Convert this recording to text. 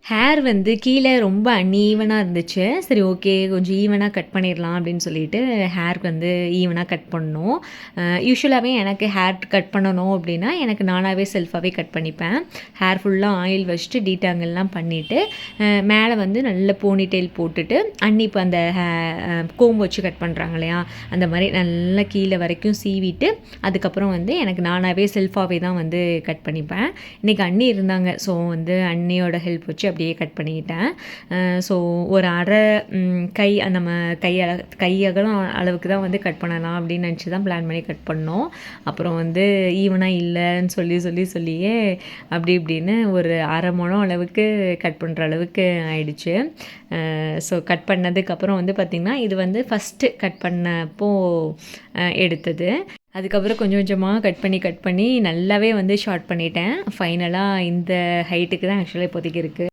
Hair வந்து கீழே ரொம்ப அன்ஈவனாக இருந்துச்சு. சரி ஓகே கொஞ்சம் ஈவனாக கட் பண்ணிடலாம் அப்படின்னு சொல்லிட்டு ஹேருக்கு வந்து ஈவனாக கட் பண்ணோம். யூஷுவலாகவே எனக்கு ஹேர் கட் பண்ணணும் அப்படின்னா எனக்கு நானாகவே செல்ஃபாகவே கட் பண்ணிப்பேன். ஹேர் ஃபுல்லாக ஆயில் வச்சுட்டு டீடாங்கல்லாம் பண்ணிவிட்டு மேலே வந்து நல்ல போனிடெயில் போட்டுட்டு இப்போ அந்த கோம்பு வச்சு கட் பண்ணுறாங்க இல்லையா, அந்த மாதிரி நல்லா கீழே வரைக்கும் சீவிட்டு அதுக்கப்புறம் வந்து எனக்கு நானாகவே செல்ஃபாகவே தான் வந்து கட் பண்ணிப்பேன். இன்றைக்கி அண்ணி இருந்தாங்க. ஸோ வந்து அண்ணியோட ஹெல்ப் வச்சு அப்படியே கட் பண்ணிக்கிட்டேன். ஸோ ஒரு அரை கை நம்ம கையகலம் அளவுக்கு தான் வந்து கட் பண்ணலாம் அப்படின்னு நினச்சி தான் பிளான் பண்ணி கட் பண்ணோம். அப்புறம் வந்து ஈவனாக இல்லைன்னு சொல்லியே அப்படி இப்படின்னு ஒரு அரை முழம் அளவுக்கு கட் பண்ணுற அளவுக்கு ஆயிடுச்சு. ஸோ கட் பண்ணதுக்கப்புறம் வந்து பார்த்திங்கன்னா இது வந்து ஃபஸ்ட்டு கட் பண்ணப்போ எடுத்தது. அதுக்கப்புறம் கொஞ்சம் கொஞ்சமாக கட் பண்ணி நல்லாவே வந்து ஷார்ட் பண்ணிட்டேன். ஃபைனலாக இந்த ஹைட்டுக்கு தான் ஆக்சுவலாக இப்போதைக்கு இருக்குது.